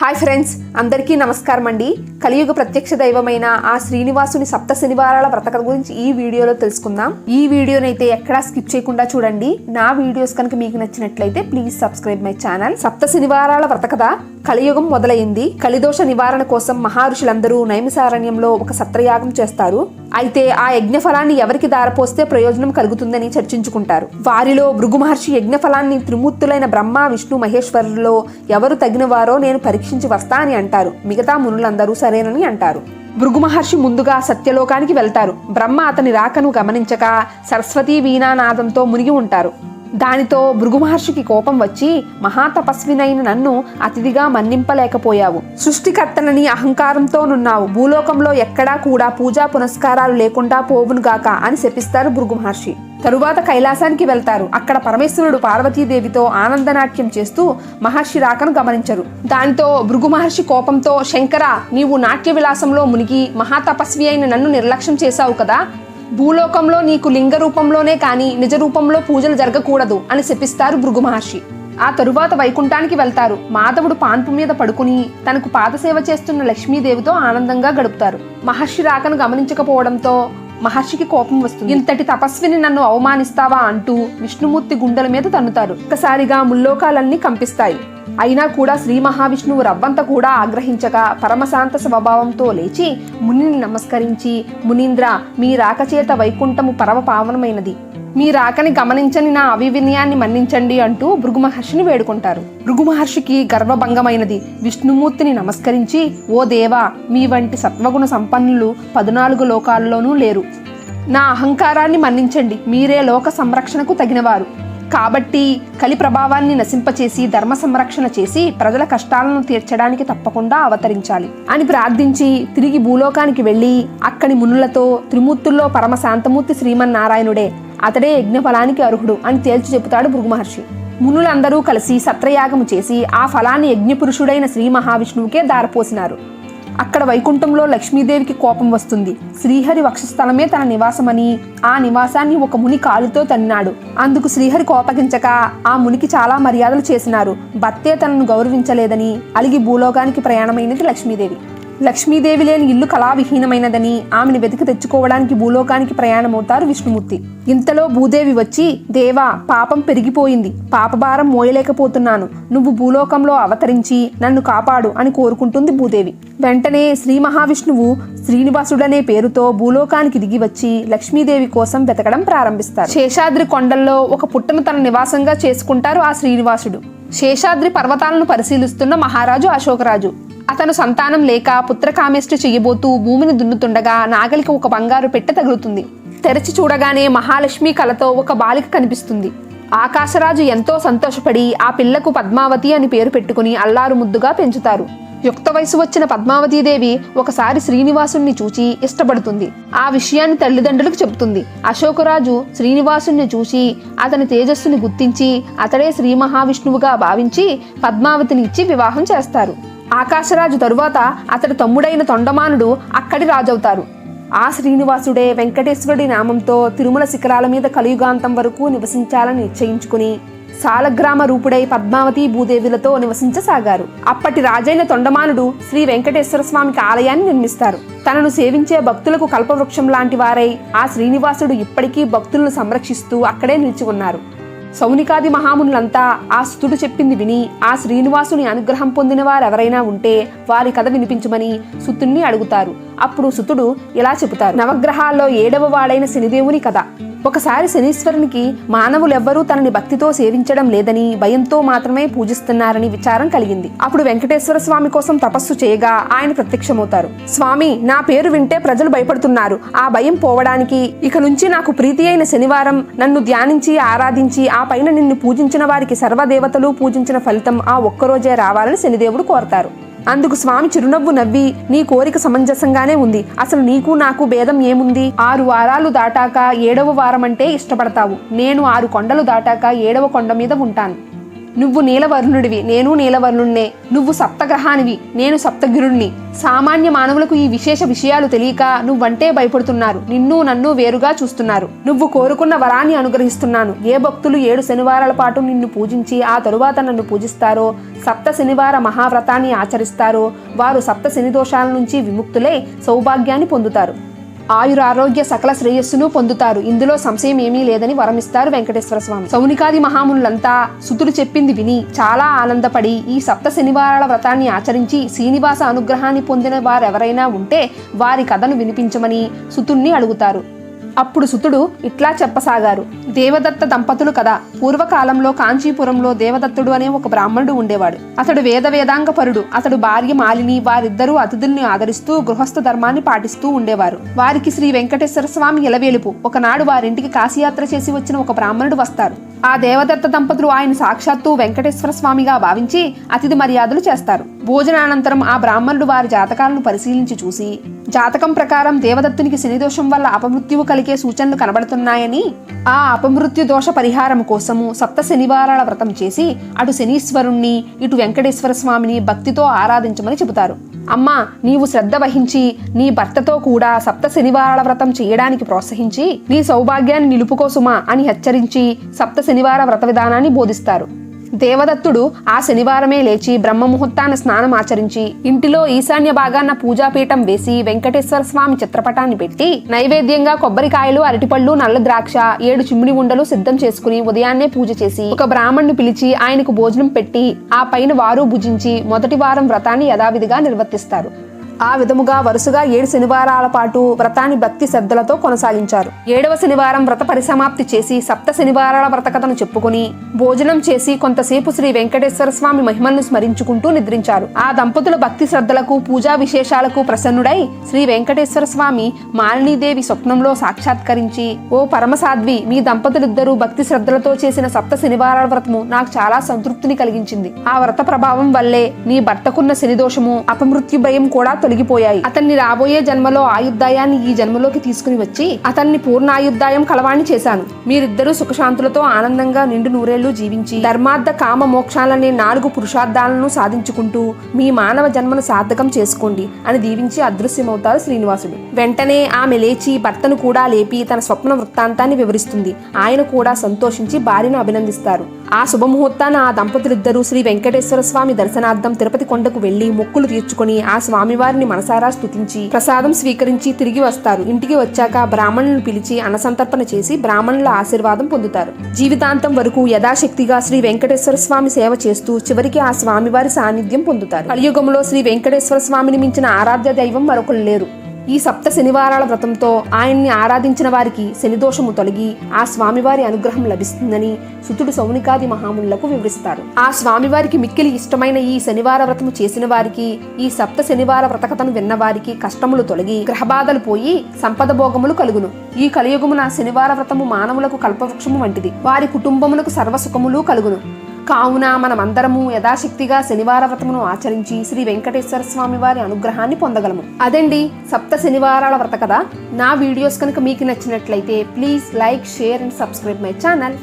Hi friends, అందరికీ నమస్కారం అండి. కలియుగ ప్రత్యక్ష దైవమైన ఆ శ్రీనివాసుని సప్త శనివారాల వ్రతకథ గురించి ఈ వీడియోలో తెలుసుకుందాం. ఈ వీడియోనైతే ఎక్కడా స్కిప్ చేయకుండా చూడండి. నా వీడియోస్ కనుక మీకు నచ్చినట్లయితే ప్లీజ్ సబ్స్క్రైబ్ మై ఛానల్. సప్త శనివారాల వ్రతకథ. కలియుగం మొదలైంది. కలిదోష నివారణ కోసం మహర్షులందరూ నైమిసారణ్యంలో ఒక సత్రయాగం చేస్తారు. అయితే ఆ యజ్ఞఫలాన్ని ఎవరికి దారపోస్తే ప్రయోజనం కలుగుతుందని చర్చించుకుంటారు. వారిలో భృగు మహర్షి యజ్ఞఫలాన్ని త్రిమూర్తులైన బ్రహ్మ, విష్ణు, మహేశ్వరుల్లో ఎవరు తగినవారో నేను పరీక్షించి వస్తా అని అంటారు. మిగతా మునులందరూ సరేనని అంటారు. భృగు మహర్షి ముందుగా సత్యలోకానికి వెళ్తారు. బ్రహ్మ అతని రాకను గమనించక సరస్వతీ వీణానాదంతో మునిగి ఉంటారు. దానితో భృగు మహర్షికి కోపం వచ్చి, మహాతపస్వినైన నన్ను అతిథిగా మన్నింపలేకపోయావు, సృష్టికర్తనని అహంకారంతో నున్నావు, భూలోకంలో ఎక్కడా కూడా పూజా పునస్కారాలు లేకుండా పోవునుగాక అని శపిస్తారు భృగు మహర్షి. తరువాత కైలాసానికి వెళ్తారు. అక్కడ పరమేశ్వరుడు పార్వతీదేవితో ఆనందనాట్యం చేస్తూ మహర్షి రాకను గమనించరు. దానితో భృగు మహర్షి కోపంతో, శంకర, నీవు నాట్య విలాసంలో మునిగి మహాతపస్వి అయిన నన్ను నిర్లక్ష్యం చేశావు కదా, భూలోకంలో నీకు లింగ రూపంలోనే కాని నిజ రూపంలో పూజలు జరగకూడదు అని శపిస్తారు భృగు మహర్షి. ఆ తరువాత వైకుంఠానికి వెళ్తారు. మాధవుడు పాన్పు మీద పడుకుని తనకు పాదసేవ చేస్తున్న లక్ష్మీదేవితో ఆనందంగా గడుపుతారు. మహర్షి రాకను గమనించకపోవడంతో మహర్షికి కోపం వస్తుంది. ఇంతటి తపస్విని నన్ను అవమానిస్తావా అంటూ విష్ణుమూర్తి గుండెల మీద తన్నుతారు. ఒక్కసారిగా ముల్లోకాలన్నీ కంపిస్తాయి. అయినా కూడా శ్రీ మహావిష్ణువు రవ్వంత కూడా ఆగ్రహించక పరమశాంత స్వభావంతో లేచి మునిని నమస్కరించి, మునీంద్ర, మీ రాకచేత వైకుంఠము పరమ పావనమైనది, మీ రాకని గమనించని నా అవివినయాన్ని మన్నించండి అంటూ భృగు మహర్షిని వేడుకుంటారు. భృగు మహర్షికి గర్వభంగమైనది. విష్ణుమూర్తిని నమస్కరించి, ఓ దేవా, మీ వంటి సత్వగుణ సంపన్నులు 14 లోకాల్లోనూ లేరు. నా అహంకారాన్ని మన్నించండి, మీరే లోక సంరక్షణకు తగినవారు కాబట్టి కలి ప్రభావాన్ని నశింపచేసి ధర్మ సంరక్షణ చేసి ప్రజల కష్టాలను తీర్చడానికి తప్పకుండా అవతరించాలి అని ప్రార్థించి తిరిగి భూలోకానికి వెళ్లి అక్కడి మునులతో త్రిమూర్తుల్లో పరమ శాంతమూర్తి శ్రీమన్నారాయణుడే, అతడే యజ్ఞఫలానికి అర్హుడు అని తేల్చి చెబుతాడు భృగు మహర్షి. మునులందరూ కలిసి సత్రయాగము చేసి ఆ ఫలాన్ని యజ్ఞపురుషుడైన శ్రీ మహావిష్ణువుకే దారపోసినారు. అక్కడ వైకుంఠంలో లక్ష్మీదేవికి కోపం వస్తుంది. శ్రీహరి వక్షస్థలమే తన నివాసమని ఆ నివాసాన్ని ఒక ముని కాలుతో తన్నాడు. అందుకు శ్రీహరి కోపగించక ఆ మునికి చాలా మర్యాదలు చేసినారు. భర్తే తనను గౌరవించలేదని అలిగి భూలోకానికి ప్రయాణమైనది లక్ష్మీదేవి. లక్ష్మీదేవి లేని ఇల్లు కళావిహీనమైనదని ఆమెను వెతికి తెచ్చుకోవడానికి భూలోకానికి ప్రయాణమవుతారు విష్ణుమూర్తి. ఇంతలో భూదేవి వచ్చి, దేవా, పాపం పెరిగిపోయింది, పాపభారం మోయలేకపోతున్నాను, నువ్వు భూలోకంలో అవతరించి నన్ను కాపాడు అని కోరుకుంటుంది భూదేవి. వెంటనే శ్రీ మహావిష్ణువు శ్రీనివాసుడనే పేరుతో భూలోకానికి దిగి వచ్చి లక్ష్మీదేవి కోసం వెతకడం ప్రారంభిస్తారు. శేషాద్రి కొండల్లో ఒక పుట్టను తన నివాసంగా చేసుకుంటారు ఆ శ్రీనివాసుడు. శేషాద్రి పర్వతాలను పరిశీలిస్తున్న మహారాజు అశోకరాజు. అతను సంతానం లేక పుత్రకామేష్టి చెయ్యబోతూ భూమిని దున్నుతుండగా నాగలికి ఒక బంగారు పెట్టె తగులుతుంది. తెరచి చూడగానే మహాలక్ష్మి కలతో ఒక బాలిక కనిపిస్తుంది. ఆకాశరాజు ఎంతో సంతోషపడి ఆ పిల్లకు పద్మావతి అని పేరు పెట్టుకుని అల్లారు ముద్దుగా పెంచుతారు. యుక్త వయసు వచ్చిన పద్మావతీదేవి ఒకసారి శ్రీనివాసుణ్ణి చూచి ఇష్టపడుతుంది. ఆ విషయాన్ని తల్లిదండ్రులకు చెబుతుంది. అశోకరాజు శ్రీనివాసుణ్ణి చూసి అతని తేజస్సుని గుర్తించి అతడే శ్రీ మహావిష్ణువుగా భావించి పద్మావతిని ఇచ్చి వివాహం చేస్తారు. ఆకాశరాజు తరువాత అతడి తమ్ముడైన తొండమానుడు అక్కడి రాజవుతారు. ఆ శ్రీనివాసుడే వెంకటేశ్వరుడి నామంతో తిరుమల శిఖరాల మీద కలియుగాంతం వరకు నివసించాలని నిశ్చయించుకుని సాలగ్రామ రూపుడై పద్మావతి భూదేవులతో నివసించసాగారు. అప్పటి రాజైన తొండమానుడు శ్రీ వెంకటేశ్వర స్వామికి ఆలయాన్ని నిర్మిస్తారు. తనను సేవించే భక్తులకు కల్పవృక్షం లాంటి వారై ఆ శ్రీనివాసుడు ఇప్పటికీ భక్తులను సంరక్షిస్తూ అక్కడే నిలిచి ఉన్నారు. సౌనికాది మహామునులంతా ఆ సుతుడు చెప్పింది విని ఆ శ్రీనివాసుని అనుగ్రహం పొందిన వారెవరైనా ఉంటే వారి కథ వినిపించమని సుతుణ్ణి అడుగుతారు. అప్పుడు సుతుడు ఇలా చెబుతారు. నవగ్రహాల్లో 7వ వాడైన శనిదేవుని కథ. ఒకసారి శనీశ్వరునికి మానవులెవ్వరూ తనని భక్తితో సేవించడం లేదని, భయంతో మాత్రమే పూజిస్తున్నారని విచారం కలిగింది. అప్పుడు వెంకటేశ్వర స్వామి కోసం తపస్సు చేయగా ఆయన ప్రత్యక్షమవుతారు. స్వామి, నా పేరు వింటే ప్రజలు భయపడుతున్నారు. ఆ భయం పోవడానికి ఇక నుంచి నాకు ప్రీతి అయిన శనివారం నన్ను ధ్యానించి ఆరాధించి ఆ పైన నిన్ను పూజించిన వారికి సర్వదేవతలు పూజించిన ఫలితం ఆ ఒక్కరోజే రావాలని శనిదేవుడు కోరతారు. అందుకు స్వామి చిరునవ్వు నవ్వి, నీ కోరిక సమంజసంగానే ఉంది. అసలు నీకు నాకు భేదం ఏముంది? 6 వారాలు దాటాక 7వ వారం అంటే ఇష్టపడతావు. నేను 6 కొండలు దాటాక 7వ కొండ మీద ఉంటాను. నువ్వు నీలవర్ణుడివి, నేను నీలవర్ణుడినే. నువ్వు సప్తగ్రహానివి, నేను సప్తగిరుణ్ణి. సామాన్య మానవులకు ఈ విశేష విషయాలు తెలియక నువ్వంటే భయపడుతున్నారు. నిన్ను నన్ను వేరుగా చూస్తున్నారు. నువ్వు కోరుకున్న వరాన్ని అనుగ్రహిస్తున్నాను. ఏ భక్తులు 7 శనివారాల పాటు నిన్ను పూజించి ఆ తరువాత నన్ను పూజిస్తారో, సప్త శనివార మహావ్రతాన్ని ఆచరిస్తారో వారు సప్త శని దోషాల నుంచి విముక్తులై సౌభాగ్యాన్ని పొందుతారు. ఆయురారోగ్య సకల శ్రేయస్సును పొందుతారు. ఇందులో సంశయం ఏమీ లేదని వరమిస్తారు వెంకటేశ్వర స్వామి. సౌనికాది మహామునులంతా సుతుడు చెప్పింది విని చాలా ఆనందపడి ఈ సప్త శనివారాల వ్రతాన్ని ఆచరించి శ్రీనివాస అనుగ్రహాన్ని పొందిన వారెవరైనా ఉంటే వారి కథను వినిపించమని సుతుణ్ణి అడుగుతారు. అప్పుడు సుతుడు ఇట్లా చెప్పసాగారు. దేవదత్త దంపతులు కదా. పూర్వకాలంలో కాంచీపురంలో దేవదత్తుడు అనే ఒక బ్రాహ్మణుడు ఉండేవాడు. అతడు వేదాంగ పరుడు. అతడు భార్య మాలిని. వారిద్దరూ అతిథుల్ని ఆదరిస్తూ గృహస్థ ధర్మాన్ని పాటిస్తూ ఉండేవారు. వారికి శ్రీ వెంకటేశ్వర స్వామి ఎలవేలుపు. ఒకనాడు వారింటికి కాశీయాత్ర చేసి వచ్చిన ఒక బ్రాహ్మణుడు వస్తారు. ఆ దేవదత్త దంపతులు ఆయన సాక్షాత్తు వెంకటేశ్వర స్వామిగా భావించి అతిథి మర్యాదలు చేస్తారు. భోజనానంతరం ఆ బ్రాహ్మణుడు వారి జాతకాలను పరిశీలించి చూసి జాతకం ప్రకారం దేవదత్తునికి శనిదోషం వల్ల అపమృత్యువు కలిగే సూచనలు కనబడుతున్నాయని ఆ అపమృత్యు దోష పరిహారం కోసము సప్త శనివారాల వ్రతం చేసి అటు శనీశ్వరుణ్ణి ఇటు వెంకటేశ్వర స్వామిని భక్తితో ఆరాధించమని చెబుతారు. అమ్మా, నీవు శ్రద్ధ వహించి నీ భర్తతో కూడా సప్త శనివారాల వ్రతం చేయడానికి ప్రోత్సహించి నీ సౌభాగ్యాన్ని నిలుపుకోసుమా అని హెచ్చరించి సప్త శనివార వ్రత విధానాన్ని బోధిస్తారు. దేవదత్తుడు ఆ శనివారమే లేచి బ్రహ్మముహూర్తాన స్నానం ఆచరించి ఇంటిలో ఈశాన్య భాగాన పూజాపీఠం వేసి వెంకటేశ్వర స్వామి చిత్రపటాన్ని పెట్టి నైవేద్యంగా కొబ్బరికాయలు, అరటిపళ్ళు, నల్ల ద్రాక్ష, 7 చిమ్మిడి ఉండలు సిద్ధం చేసుకుని ఉదయాన్నే పూజ చేసి ఒక బ్రాహ్మణ్ణి పిలిచి ఆయనకు భోజనం పెట్టి ఆ పైన వారు భుజించి మొదటి వారం వ్రతాన్ని యథావిధిగా నిర్వర్తిస్తారు. ఆ విధముగా వరుసగా 7 శనివారాల పాటు వ్రతాన్ని భక్తి శ్రద్ధలతో కొనసాగించారు. 7వ శనివారం వ్రత పరిసమాప్తి చేసి సప్త శనివారాల వ్రత కథను చెప్పుకుని భోజనం చేసి కొంతసేపు శ్రీ వెంకటేశ్వర స్వామి మహిమలను స్మరించుకుంటూ నిద్రించారు. ఆ దంపతుల భక్తి శ్రద్ధలకు, పూజా విశేషాలకు ప్రసన్నుడై శ్రీ వెంకటేశ్వర స్వామి మాలినీదేవి స్వప్నంలో సాక్షాత్కరించి, ఓ పరమసాధ్వి, మీ దంపతులిద్దరూ భక్తి శ్రద్ధలతో చేసిన సప్త శనివారాల వ్రతము నాకు చాలా సంతృప్తిని కలిగించింది. ఆ వ్రత ప్రభావం వల్లే నీ భర్తకున్న శనిదోషము, అపమృత్యు భయం కూడా తొలగిపోయాయి. అతన్ని రాబోయే జన్మలో ఆయుర్దాయాన్ని ఈ జన్మలోకి తీసుకుని వచ్చి అతన్ని పూర్ణ ఆయుర్దాయం కలవాణ్ణి చేశాను. మీరిద్దరూ సుఖశాంతులతో ఆనందంగా నిండు నూరేళ్లు జీవించి ధర్మార్థ కామ మోక్షాలనే 4 పురుషార్థాలను సాధించుకుంటూ మీ మానవ జన్మను సార్థకం చేసుకోండి అని దీవించి అదృశ్యమవుతారు శ్రీనివాసుడు. వెంటనే ఆమె లేచి భర్తను కూడా లేపి తన స్వప్న వృత్తాంతాన్ని వివరిస్తుంది. ఆయన కూడా సంతోషించి భార్యను అభినందిస్తారు. ఆ శుభముహూర్తాన ఆ దంపతులిద్దరూ శ్రీ వెంకటేశ్వర స్వామి దర్శనార్థం తిరుపతి కొండకు వెళ్లి మొక్కులు తీర్చుకుని ఆ స్వామివారిని మనసారా స్తుతించి ప్రసాదం స్వీకరించి తిరిగి వస్తారు. ఇంటికి వచ్చాక బ్రాహ్మణులను పిలిచి అన్నసంతర్పణ చేసి బ్రాహ్మణుల ఆశీర్వాదం పొందుతారు. జీవితాంతం వరకు యథాశక్తిగా శ్రీ వెంకటేశ్వర స్వామి సేవ చేస్తూ చివరికి ఆ స్వామివారి సాన్నిధ్యం పొందుతారు. కలియుగంలో శ్రీ వెంకటేశ్వర స్వామిని మించిన ఆరాధ్య దైవం మరొకరు లేరు. ఈ సప్త శనివారాల వ్రతంతో ఆయన్ని ఆరాధించిన వారికి శనిదోషము తొలగి ఆ స్వామివారి అనుగ్రహం లభిస్తుందని సుతుడు సౌనికాది మహామునులకు వివరిస్తారు. ఆ స్వామివారికి మిక్కిలి ఇష్టమైన ఈ శనివార వ్రతము చేసిన వారికి, ఈ సప్త శనివార వ్రతకథను విన్న వారికి కష్టములు తొలగి గ్రహబాధలు పోయి సంపద భోగములు కలుగును. ఈ కలియుగమున శనివార వ్రతము మానవులకు కల్పవృక్షము వంటిది. వారి కుటుంబములకు సర్వసుఖములు కలుగును. కావున మనమందరము యథాశక్తిగా శనివార వ్రతమును ఆచరించి శ్రీ వెంకటేశ్వర స్వామి వారి అనుగ్రహాన్ని పొందగలము. అదండి సప్త శనివారాల వ్రత కథ. నా వీడియోస్ కనుక మీకు నచ్చినట్లయితే please like, share and subscribe my channel.